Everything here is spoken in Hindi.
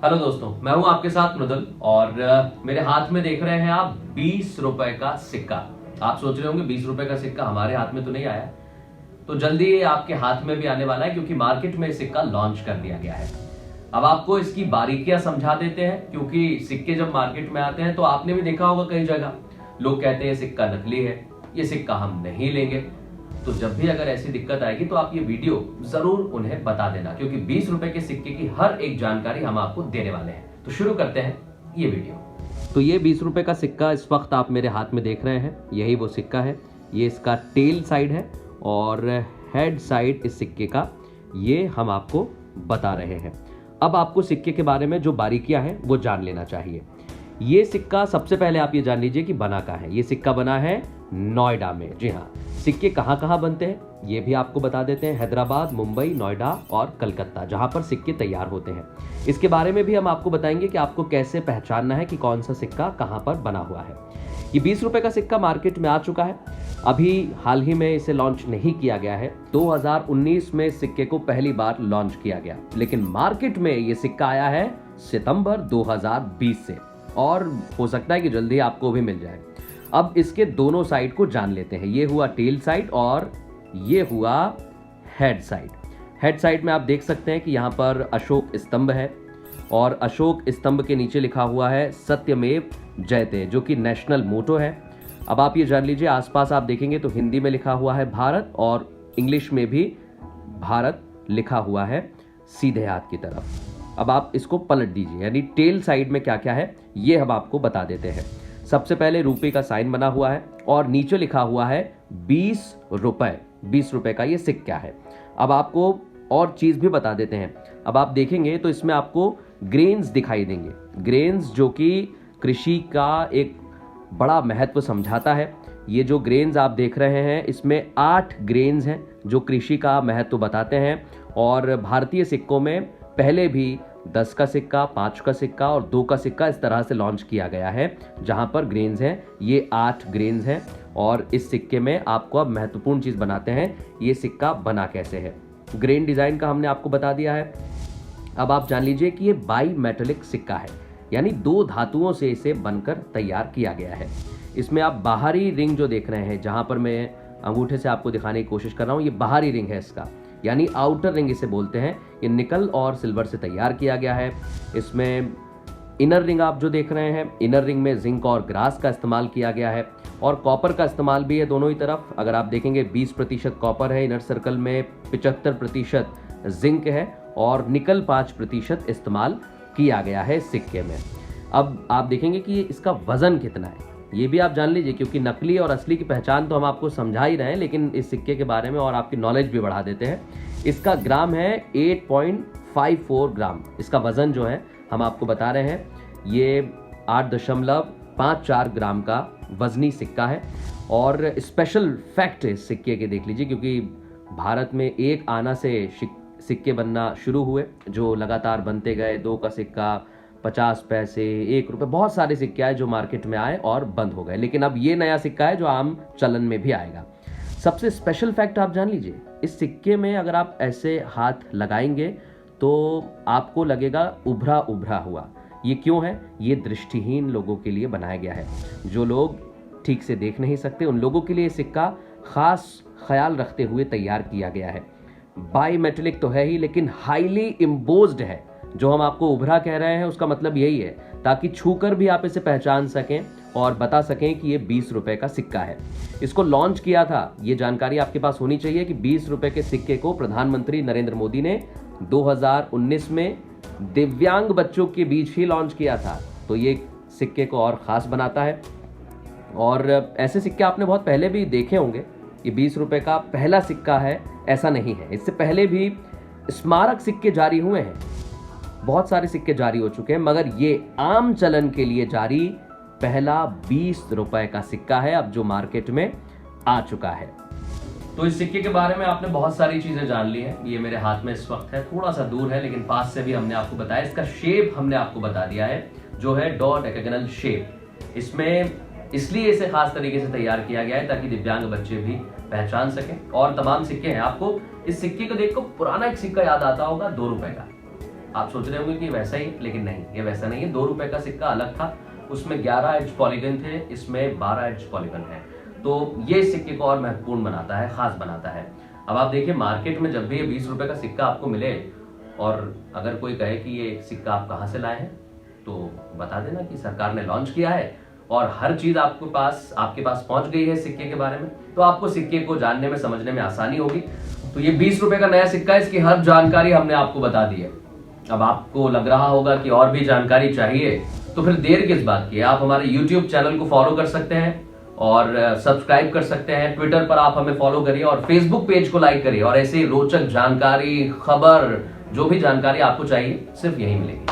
हेलो दोस्तों, मैं हूं आपके साथ मृदुल और मेरे हाथ में देख रहे हैं आप 20 रुपए का सिक्का। आप सोच रहे होंगे 20 रुपए का सिक्का हमारे हाथ में तो नहीं आया, तो जल्दी ये आपके हाथ में भी आने वाला है क्योंकि मार्केट में सिक्का लॉन्च कर दिया गया है। अब आपको इसकी बारीकियां समझा देते हैं क्योंकि सिक्के जब मार्केट में आते हैं तो आपने भी देखा होगा कई जगह लोग कहते हैं सिक्का नकली है, ये सिक्का हम नहीं लेंगे। तो जब भी अगर ऐसी दिक्कत आएगी तो आप ये वीडियो जरूर उन्हें बता देना क्योंकि 20 रुपए के सिक्के की हर एक जानकारी हम आपको देने वाले हैं। तो शुरू करते हैं ये वीडियो। तो ये 20 रुपए का सिक्का इस वक्त आप मेरे हाथ में देख रहे हैं, यही वो सिक्का है। ये इसका टेल साइड है और हेड साइड इस सिक्के का ये हम आपको बता रहे हैं। अब आपको सिक्के के बारे में जो बारीकियां हैं वो जान लेना चाहिए। ये सिक्का सबसे पहले आप ये जान लीजिए कि बना कहाँ है। ये सिक्का बना है नोएडा में। जी हाँ, सिक्के कहाँ कहाँ बनते हैं ये भी आपको बता देते हैं। हैदराबाद, मुंबई, नोएडा और कलकत्ता, जहाँ पर सिक्के तैयार होते हैं। इसके बारे में भी हम आपको बताएंगे कि आपको कैसे पहचानना है कि कौन सा सिक्का कहाँ पर बना हुआ है। ये 20 रुपए का सिक्का मार्केट में आ चुका है। अभी हाल ही में इसे लॉन्च नहीं किया गया है। 2019 में सिक्के को पहली बार लॉन्च किया गया, लेकिन मार्केट में ये सिक्का आया है सितंबर 2020 से और हो सकता है कि जल्दी आपको भी मिल जाए। अब इसके दोनों साइड को जान लेते हैं। ये हुआ टेल साइड और ये हुआ हेड साइड। हेड साइड में आप देख सकते हैं कि यहाँ पर अशोक स्तंभ है और अशोक स्तंभ के नीचे लिखा हुआ है सत्यमेव जयते, जो कि नेशनल मोटो है। अब आप ये जान लीजिए, आसपास आप देखेंगे तो हिंदी में लिखा हुआ है भारत और इंग्लिश में भी भारत लिखा हुआ है सीधे हाथ की तरफ। अब आप इसको पलट दीजिए, यानी टेल साइड में क्या क्या है ये हम आपको बता देते हैं। सबसे पहले रुपए का साइन बना हुआ है और नीचे लिखा हुआ है 20 रुपए। 20 रुपए का ये सिक्का है। अब आपको और चीज भी बता देते हैं। अब आप देखेंगे तो इसमें आपको ग्रेन्स दिखाई देंगे। ग्रेन्स जो कि कृषि का एक बड़ा महत्व समझाता है। ये जो ग्रेन्स आप देख रहे हैं इसमें 8 ग्रेन्स हैं जो कृषि का महत्व बताते हैं। और भारतीय सिक्कों में पहले भी 10 का सिक्का, 5 का सिक्का और 2 का सिक्का इस तरह से लॉन्च किया गया है जहां पर ग्रेन्स हैं। ये 8 ग्रेन्स हैं और इस सिक्के में आपको अब महत्वपूर्ण चीज बनाते हैं, ये सिक्का बना कैसे है। ग्रेन डिजाइन का हमने आपको बता दिया है। अब आप जान लीजिए कि ये बाई मेटेलिक सिक्का है, यानी 2 धातुओं से इसे बनकर तैयार किया गया है। इसमें आप बाहरी रिंग जो देख रहे हैं, जहां पर मैं अंगूठे से आपको दिखाने की कोशिश कर रहा हूं, ये बाहरी रिंग है इसका, यानी आउटर रिंग इसे बोलते हैं। ये निकल और सिल्वर से तैयार किया गया है। इसमें इनर रिंग आप जो देख रहे हैं, इनर रिंग में जिंक और ग्रास का इस्तेमाल किया गया है और कॉपर का इस्तेमाल भी है दोनों ही तरफ। अगर आप देखेंगे 20% कॉपर है इनर सर्कल में, 75% जिंक है और निकल 5% इस्तेमाल किया गया है सिक्के में। अब आप देखेंगे कि इसका वजन कितना है ये भी आप जान लीजिए, क्योंकि नकली और असली की पहचान तो हम आपको समझा ही रहे हैं, लेकिन इस सिक्के के बारे में और आपकी नॉलेज भी बढ़ा देते हैं। इसका ग्राम है 8.54 ग्राम। इसका वजन जो है हम आपको बता रहे हैं, ये 8.54 ग्राम का वजनी सिक्का है। और स्पेशल फैक्ट इस सिक्के के देख लीजिए, क्योंकि भारत में 1 आना से सिक्के बनना शुरू हुए, जो लगातार बनते गए। 2 का सिक्का, 50 पैसे, 1 रुपए, बहुत सारे सिक्के आए जो मार्केट में आए और बंद हो गए। लेकिन अब ये नया सिक्का है जो आम चलन में भी आएगा। सबसे स्पेशल फैक्ट आप जान लीजिए, इस सिक्के में अगर आप ऐसे हाथ लगाएंगे तो आपको लगेगा उभरा उभरा हुआ। ये क्यों है? ये दृष्टिहीन लोगों के लिए बनाया गया है। जो लोग ठीक से देख नहीं सकते उन लोगों के लिए सिक्का खास ख्याल रखते हुए तैयार किया गया है। बाई मेटेलिक तो है ही, लेकिन हाईली इम्बोज्ड है। जो हम आपको उभरा कह रहे हैं उसका मतलब यही है, ताकि छूकर भी आप इसे पहचान सकें और बता सकें कि ये 20 रुपए का सिक्का है। इसको लॉन्च किया था, ये जानकारी आपके पास होनी चाहिए कि 20 रुपए के सिक्के को प्रधानमंत्री नरेंद्र मोदी ने 2019 में दिव्यांग बच्चों के बीच ही लॉन्च किया था। तो ये सिक्के को और खास बनाता है। और ऐसे सिक्के आपने बहुत पहले भी देखे होंगे। ये 20 रुपए का पहला सिक्का है ऐसा नहीं है। इससे पहले भी स्मारक सिक्के जारी हुए हैं, बहुत सारे सिक्के जारी हो चुके हैं, मगर ये आम चलन के लिए जारी पहला 20 रुपए का सिक्का है अब जो मार्केट में आ चुका है। तो इस सिक्के के बारे में आपने बहुत सारी चीजें जान ली हैं। ये मेरे हाथ में इस वक्त है, थोड़ा सा दूर है लेकिन पास से भी हमने आपको बताया। इसका शेप हमने आपको बता दिया है जो है डॉडेकागोनल शेप। इसमें इसलिए इसे खास तरीके से तैयार किया गया है ताकि दिव्यांग बच्चे भी पहचान सकें। और तमाम सिक्के हैं। आपको इस सिक्के को देखकर पुराना एक सिक्का याद आता होगा 2 रुपए का। आप सोच रहे होंगे कि वैसा ही, लेकिन नहीं, ये वैसा नहीं है। 2 रुपए का सिक्का अलग था, उसमें 11 एज पॉलीगन थे, इसमें 12 एज पॉलीगन है। तो ये सिक्के को और महत्वपूर्ण बनाता है, खास बनाता है। अब आप देखिए मार्केट में जब भी ये 20 रुपए का सिक्का आपको मिले और अगर कोई कहे कि ये सिक्का आप कहाँ से लाए हैं, तो बता देना कि सरकार ने लॉन्च किया है और हर चीज आपके पास पहुंच गई है सिक्के के बारे में, तो आपको सिक्के को जानने में समझने में आसानी होगी। तो ये 20 रुपए का नया सिक्का, इसकी हर जानकारी हमने आपको बता दी है। अब आपको लग रहा होगा कि और भी जानकारी चाहिए, तो फिर देर किस बात की है, आप हमारे YouTube चैनल को फॉलो कर सकते हैं और सब्सक्राइब कर सकते हैं। ट्विटर पर आप हमें फॉलो करिए और फेसबुक पेज को लाइक करिए, और ऐसे रोचक जानकारी, खबर, जो भी जानकारी आपको चाहिए सिर्फ यही मिलेगी।